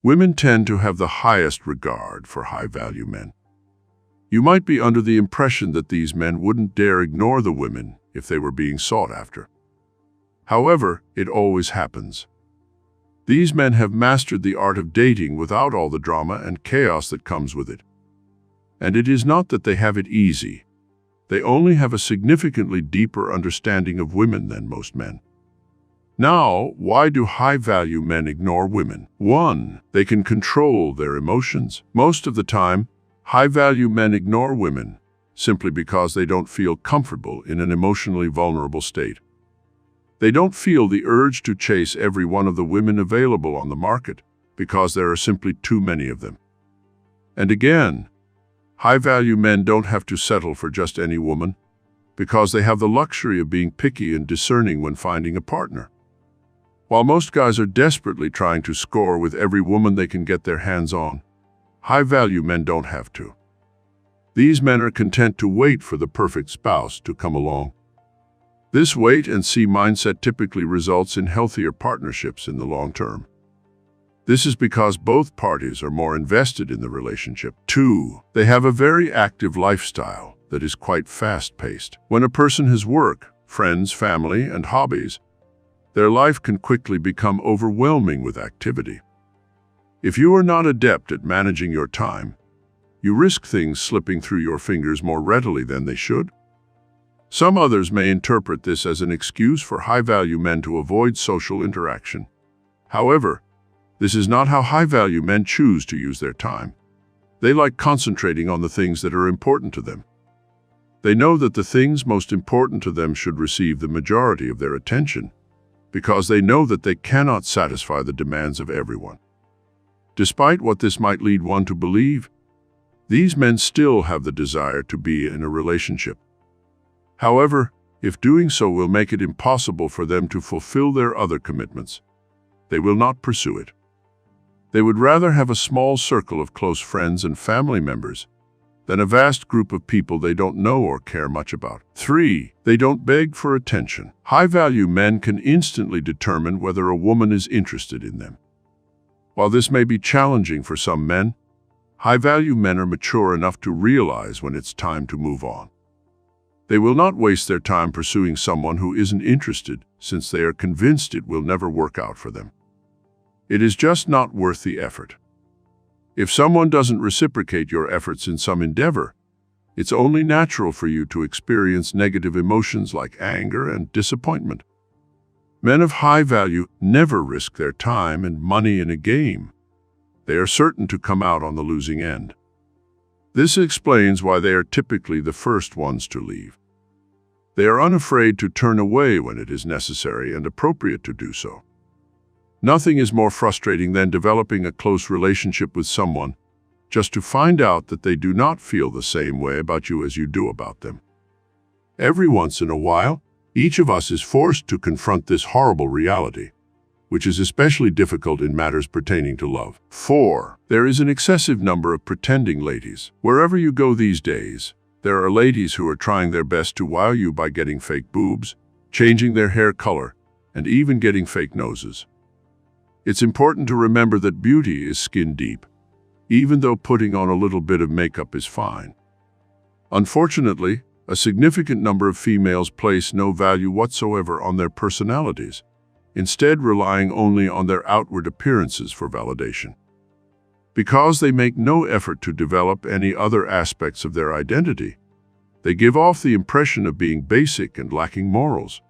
Women tend to have the highest regard for high-value men. You might be under the impression that these men wouldn't dare ignore the women if they were being sought after. However, it always happens. These men have mastered the art of dating without all the drama and chaos that comes with it. And it is not that they have it easy. They only have a significantly deeper understanding of women than most men. Now, why do high-value men ignore women? 1. They can control their emotions. Most of the time, high-value men ignore women simply because they don't feel comfortable in an emotionally vulnerable state. They don't feel the urge to chase every one of the women available on the market because there are simply too many of them. And again, high-value men don't have to settle for just any woman because they have the luxury of being picky and discerning when finding a partner. While most guys are desperately trying to score with every woman they can get their hands on, high-value men don't have to. These men are content to wait for the perfect spouse to come along. This wait-and-see mindset typically results in healthier partnerships in the long term. This is because both parties are more invested in the relationship. 2. They have a very active lifestyle that is quite fast-paced. When a person has work, friends, family, and hobbies, their life can quickly become overwhelming with activity. If you are not adept at managing your time, you risk things slipping through your fingers more readily than they should. Some others may interpret this as an excuse for high-value men to avoid social interaction. However, this is not how high-value men choose to use their time. They like concentrating on the things that are important to them. They know that the things most important to them should receive the majority of their attention, because they know that they cannot satisfy the demands of everyone. Despite what this might lead one to believe, these men still have the desire to be in a relationship. However, if doing so will make it impossible for them to fulfill their other commitments, they will not pursue it. They would rather have a small circle of close friends and family members than a vast group of people they don't know or care much about. 3. They don't beg for attention. High-value men can instantly determine whether a woman is interested in them. While this may be challenging for some men, high-value men are mature enough to realize when it's time to move on. They will not waste their time pursuing someone who isn't interested, since they are convinced it will never work out for them. It is just not worth the effort. If someone doesn't reciprocate your efforts in some endeavor, it's only natural for you to experience negative emotions like anger and disappointment. Men of high value never risk their time and money in a game. They are certain to come out on the losing end. This explains why they are typically the first ones to leave. They are unafraid to turn away when it is necessary and appropriate to do so. Nothing is more frustrating than developing a close relationship with someone just to find out that they do not feel the same way about you as you do about them. Every once in a while, each of us is forced to confront this horrible reality, which is especially difficult in matters pertaining to love. 4. There is an excessive number of pretending ladies. Wherever you go these days, there are ladies who are trying their best to wow you by getting fake boobs, changing their hair color, and even getting fake noses. It's important to remember that beauty is skin deep, even though putting on a little bit of makeup is fine. Unfortunately, a significant number of females place no value whatsoever on their personalities, instead relying only on their outward appearances for validation. Because they make no effort to develop any other aspects of their identity, they give off the impression of being basic and lacking morals.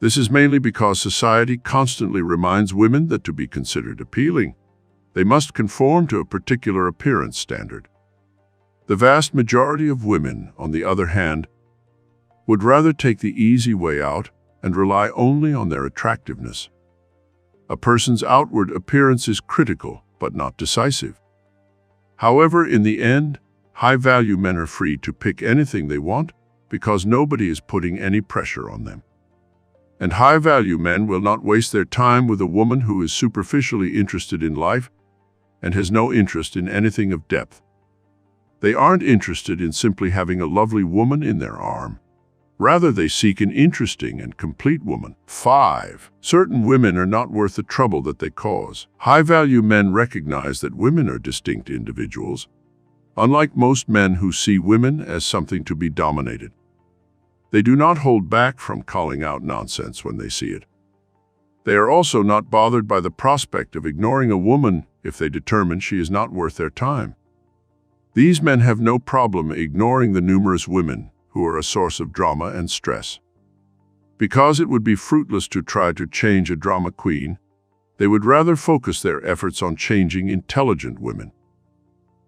This is mainly because society constantly reminds women that to be considered appealing, they must conform to a particular appearance standard. The vast majority of women, on the other hand, would rather take the easy way out and rely only on their attractiveness. A person's outward appearance is critical, but not decisive. However, in the end, high-value men are free to pick anything they want because nobody is putting any pressure on them. And high-value men will not waste their time with a woman who is superficially interested in life and has no interest in anything of depth. They aren't interested in simply having a lovely woman in their arm. Rather, they seek an interesting and complete woman. 5. Certain women are not worth the trouble that they cause. High-value men recognize that women are distinct individuals, unlike most men who see women as something to be dominated. They do not hold back from calling out nonsense when they see it. They are also not bothered by the prospect of ignoring a woman if they determine she is not worth their time. These men have no problem ignoring the numerous women who are a source of drama and stress. Because it would be fruitless to try to change a drama queen, they would rather focus their efforts on changing intelligent women.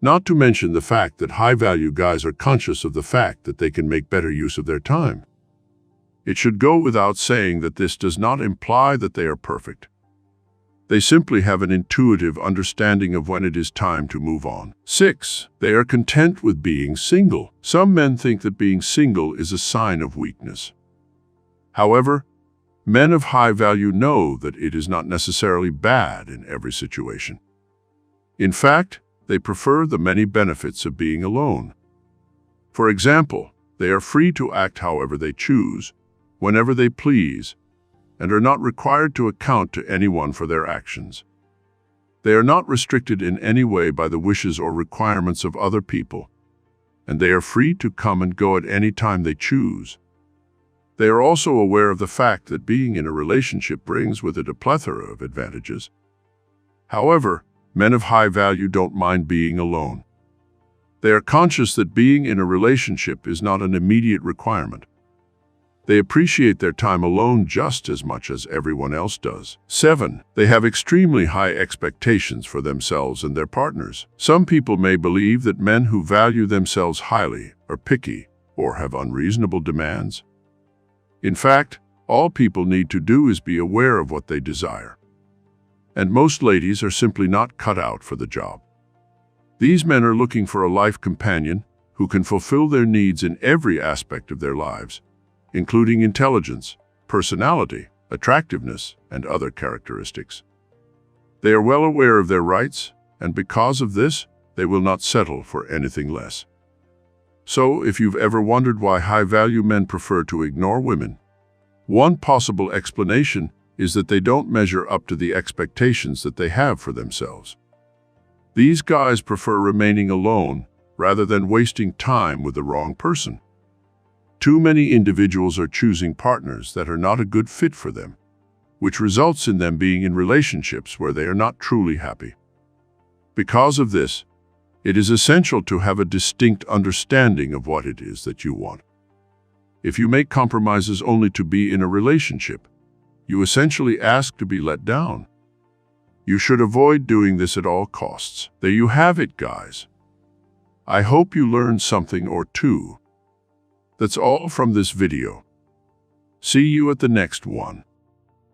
Not to mention the fact that high-value guys are conscious of the fact that they can make better use of their time. It should go without saying that this does not imply that they are perfect. They simply have an intuitive understanding of when it is time to move on. 6. They are content with being single. Some men think that being single is a sign of weakness. However, men of high value know that it is not necessarily bad in every situation. In fact, they prefer the many benefits of being alone. For example, they are free to act however they choose, whenever they please, and are not required to account to anyone for their actions. They are not restricted in any way by the wishes or requirements of other people, and they are free to come and go at any time they choose. They are also aware of the fact that being in a relationship brings with it a plethora of advantages. However, men of high value don't mind being alone. They are conscious that being in a relationship is not an immediate requirement. They appreciate their time alone just as much as everyone else does. 7. They have extremely high expectations for themselves and their partners. Some people may believe that men who value themselves highly are picky or have unreasonable demands. In fact, all people need to do is be aware of what they desire. And most ladies are simply not cut out for the job. These men are looking for a life companion who can fulfill their needs in every aspect of their lives, including intelligence, personality, attractiveness, and other characteristics. They are well aware of their rights, and because of this, they will not settle for anything less. So, if you've ever wondered why high-value men prefer to ignore women, one possible explanation is that they don't measure up to the expectations that they have for themselves. These guys prefer remaining alone rather than wasting time with the wrong person. Too many individuals are choosing partners that are not a good fit for them, which results in them being in relationships where they are not truly happy. Because of this, it is essential to have a distinct understanding of what it is that you want. If you make compromises only to be in a relationship, you essentially ask to be let down. You should avoid doing this at all costs. There you have it, guys. I hope you learned something or two. That's all from this video. See you at the next one.